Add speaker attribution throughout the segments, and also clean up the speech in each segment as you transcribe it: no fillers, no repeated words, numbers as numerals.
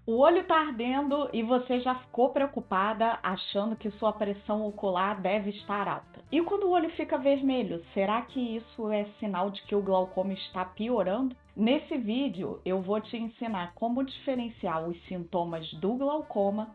Speaker 1: O olho está ardendo e você já ficou preocupada achando que sua pressão ocular deve estar alta. E quando o olho fica vermelho, será que isso é sinal de que o glaucoma está piorando? Nesse vídeo eu vou te ensinar como diferenciar os sintomas do glaucoma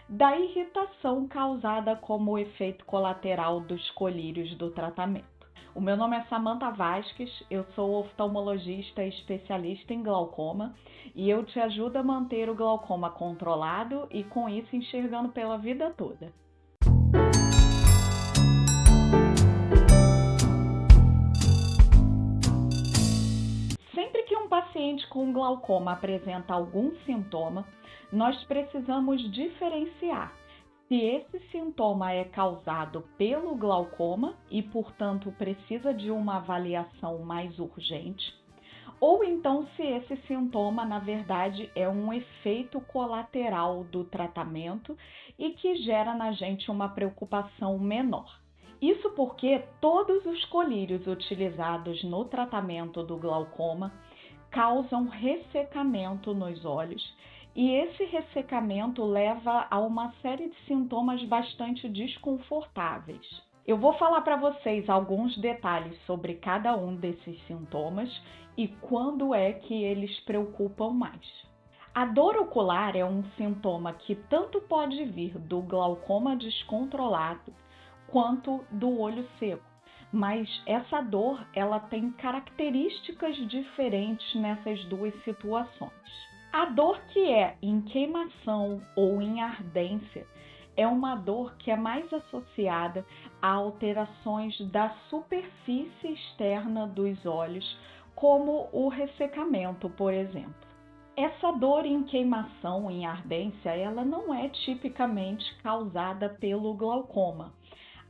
Speaker 1: da irritação causada como efeito colateral dos colírios do tratamento. O meu nome é Samantha Vasques, eu sou oftalmologista especialista em glaucoma e eu te ajudo a manter o glaucoma controlado e com isso enxergando pela vida toda. Sempre que um paciente com glaucoma apresenta algum sintoma, nós precisamos diferenciar se esse sintoma é causado pelo glaucoma e, portanto, precisa de uma avaliação mais urgente, ou então se esse sintoma, na verdade, é um efeito colateral do tratamento e que gera na gente uma preocupação menor. Isso porque todos os colírios utilizados no tratamento do glaucoma causam ressecamento nos olhos e esse ressecamento leva a uma série de sintomas bastante desconfortáveis. Eu vou falar para vocês alguns detalhes sobre cada um desses sintomas e quando é que eles preocupam mais. A dor ocular é um sintoma que tanto pode vir do glaucoma descontrolado quanto do olho seco, mas essa dor ela tem características diferentes nessas duas situações. A dor que é em queimação ou em ardência é uma dor que é mais associada a alterações da superfície externa dos olhos, como o ressecamento, por exemplo. Essa dor em queimação, em ardência, ela não é tipicamente causada pelo glaucoma.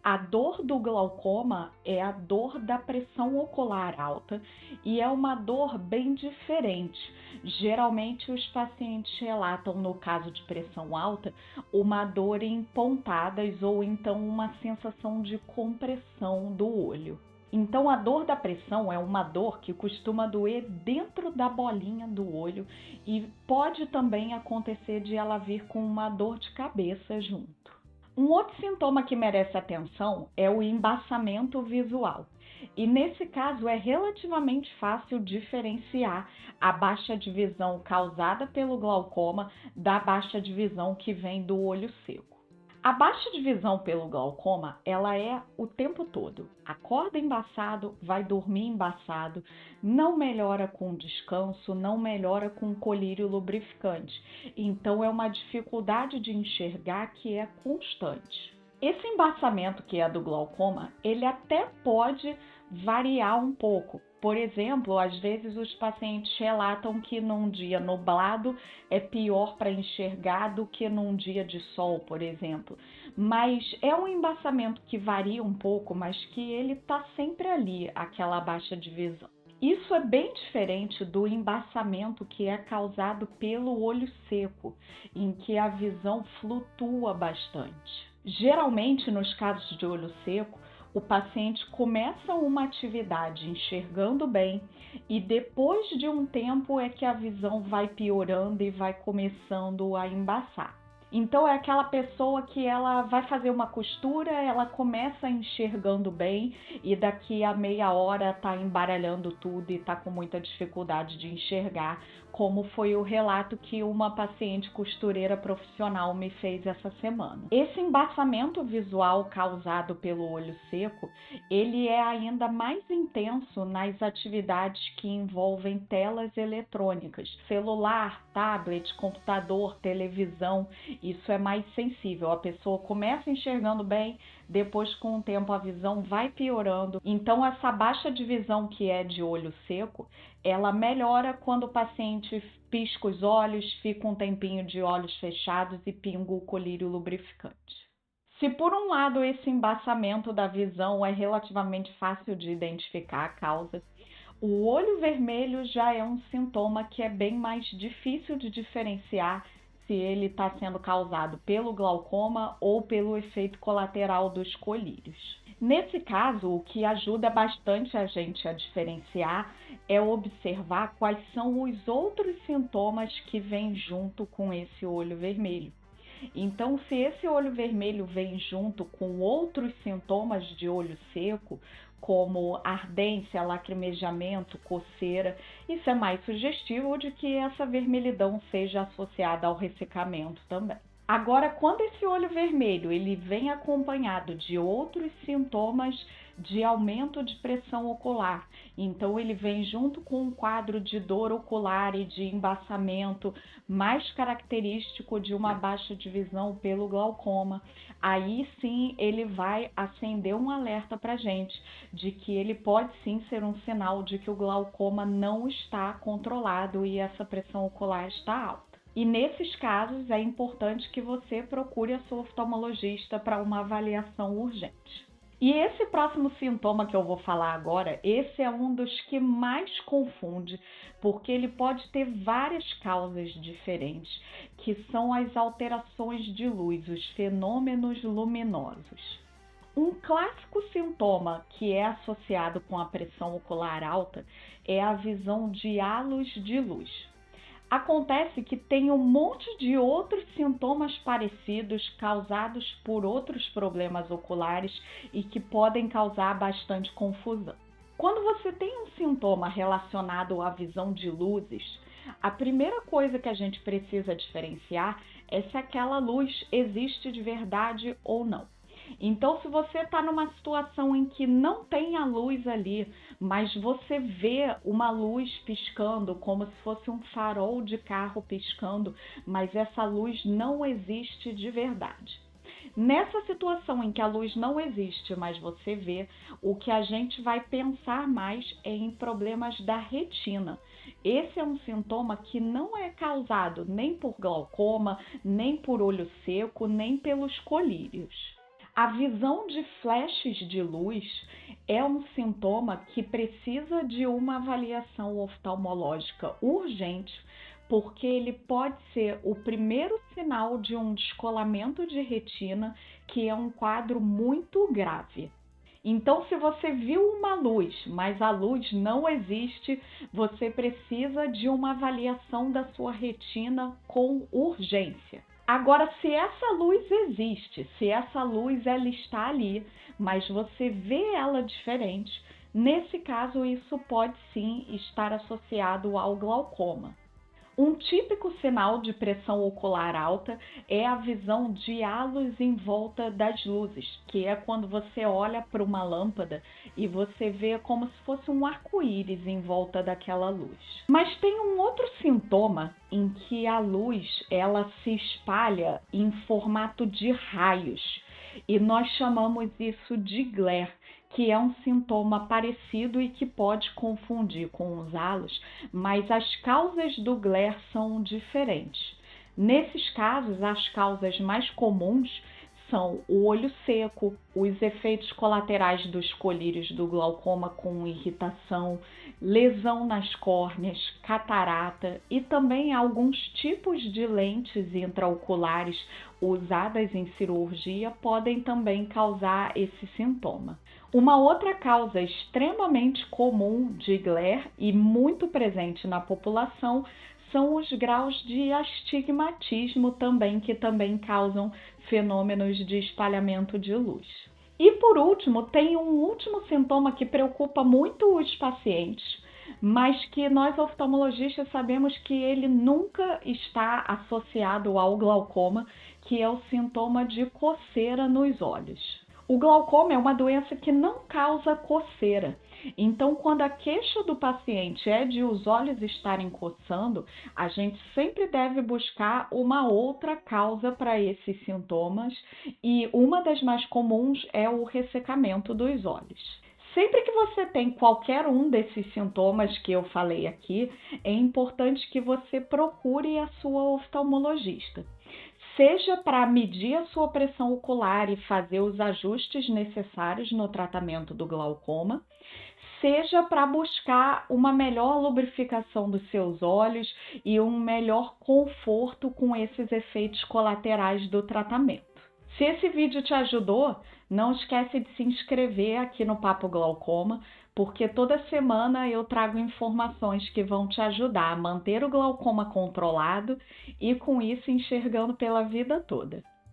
Speaker 1: A dor do glaucoma é a dor da pressão ocular alta e é uma dor bem diferente. Geralmente os pacientes relatam, no caso de pressão alta, uma dor em pontadas ou então uma sensação de compressão do olho. Então a dor da pressão é uma dor que costuma doer dentro da bolinha do olho e pode também acontecer de ela vir com uma dor de cabeça junto. Um outro sintoma que merece atenção é o embaçamento visual. E nesse caso é relativamente fácil diferenciar a baixa de visão causada pelo glaucoma da baixa de visão que vem do olho seco. A baixa de visão pelo glaucoma, ela é o tempo todo. Acorda embaçado, vai dormir embaçado, não melhora com descanso, não melhora com colírio lubrificante. Então é uma dificuldade de enxergar que é constante. Esse embaçamento que é do glaucoma, ele até pode variar um pouco. Por exemplo, às vezes os pacientes relatam que num dia nublado é pior para enxergar do que num dia de sol, por exemplo. Mas é um embaçamento que varia um pouco, mas que ele está sempre ali, aquela baixa de visão. Isso é bem diferente do embaçamento que é causado pelo olho seco, em que a visão flutua bastante. Geralmente, nos casos de olho seco, o paciente começa uma atividade enxergando bem e depois de um tempo é que a visão vai piorando e vai começando a embaçar. Então é aquela pessoa que ela vai fazer uma costura, ela começa enxergando bem e daqui a meia hora está embaralhando tudo e está com muita dificuldade de enxergar, como foi o relato que uma paciente costureira profissional me fez essa semana. Esse embaçamento visual causado pelo olho seco, ele é ainda mais intenso nas atividades que envolvem telas eletrônicas, celular, tablet, computador, televisão. Isso é mais sensível, a pessoa começa enxergando bem, depois com o tempo a visão vai piorando. Então essa baixa de visão que é de olho seco, ela melhora quando o paciente pisca os olhos, fica um tempinho de olhos fechados e pinga o colírio lubrificante. Se por um lado esse embaçamento da visão é relativamente fácil de identificar a causa, o olho vermelho já é um sintoma que é bem mais difícil de diferenciar se ele está sendo causado pelo glaucoma ou pelo efeito colateral dos colírios. Nesse caso, o que ajuda bastante a gente a diferenciar é observar quais são os outros sintomas que vêm junto com esse olho vermelho. Então, se esse olho vermelho vem junto com outros sintomas de olho seco, como ardência, lacrimejamento, coceira, isso é mais sugestivo de que essa vermelhidão seja associada ao ressecamento também. Agora, quando esse olho vermelho ele vem acompanhado de outros sintomas de aumento de pressão ocular, então ele vem junto com um quadro de dor ocular e de embaçamento mais característico de uma baixa de visão pelo glaucoma, aí sim ele vai acender um alerta para a gente de que ele pode sim ser um sinal de que o glaucoma não está controlado e essa pressão ocular está alta. E nesses casos é importante que você procure a sua oftalmologista para uma avaliação urgente. E esse próximo sintoma que eu vou falar agora, esse é um dos que mais confunde, porque ele pode ter várias causas diferentes, que são as alterações de luz, os fenômenos luminosos. Um clássico sintoma que é associado com a pressão ocular alta é a visão de halos de luz. Acontece que tem um monte de outros sintomas parecidos causados por outros problemas oculares e que podem causar bastante confusão. Quando você tem um sintoma relacionado à visão de luzes, a primeira coisa que a gente precisa diferenciar é se aquela luz existe de verdade ou não. Então, se você está numa situação em que não tem a luz ali, mas você vê uma luz piscando, como se fosse um farol de carro piscando, mas essa luz não existe de verdade. Nessa situação em que a luz não existe, mas você vê, o que a gente vai pensar mais é em problemas da retina. Esse é um sintoma que não é causado nem por glaucoma, nem por olho seco, nem pelos colírios. A visão de flashes de luz é um sintoma que precisa de uma avaliação oftalmológica urgente, porque ele pode ser o primeiro sinal de um descolamento de retina, que é um quadro muito grave. Então, se você viu uma luz, mas a luz não existe, você precisa de uma avaliação da sua retina com urgência. Agora, se essa luz existe, se essa luz ela está ali, mas você vê ela diferente, nesse caso isso pode sim estar associado ao glaucoma. Um típico sinal de pressão ocular alta é a visão de halos em volta das luzes, que é quando você olha para uma lâmpada e você vê como se fosse um arco-íris em volta daquela luz. Mas tem um outro sintoma em que a luz ela se espalha em formato de raios, e nós chamamos isso de glare, que é um sintoma parecido e que pode confundir com os halos, mas as causas do glare são diferentes. Nesses casos, as causas mais comuns são o olho seco, os efeitos colaterais dos colírios do glaucoma com irritação, lesão nas córneas, catarata e também alguns tipos de lentes intraoculares usadas em cirurgia podem também causar esse sintoma. Uma outra causa extremamente comum de glare e muito presente na população são os graus de astigmatismo também, que também causam fenômenos de espalhamento de luz. E por último, tem um último sintoma que preocupa muito os pacientes, mas que nós oftalmologistas sabemos que ele nunca está associado ao glaucoma, que é o sintoma de coceira nos olhos. O glaucoma é uma doença que não causa coceira. Então, quando a queixa do paciente é de os olhos estarem coçando, a gente sempre deve buscar uma outra causa para esses sintomas, e uma das mais comuns é o ressecamento dos olhos. Sempre que você tem qualquer um desses sintomas que eu falei aqui, é importante que você procure a sua oftalmologista. Seja para medir a sua pressão ocular e fazer os ajustes necessários no tratamento do glaucoma, seja para buscar uma melhor lubrificação dos seus olhos e um melhor conforto com esses efeitos colaterais do tratamento. Se esse vídeo te ajudou, não esquece de se inscrever aqui no Papo Glaucoma, porque toda semana eu trago informações que vão te ajudar a manter o glaucoma controlado e, com isso, enxergando pela vida toda.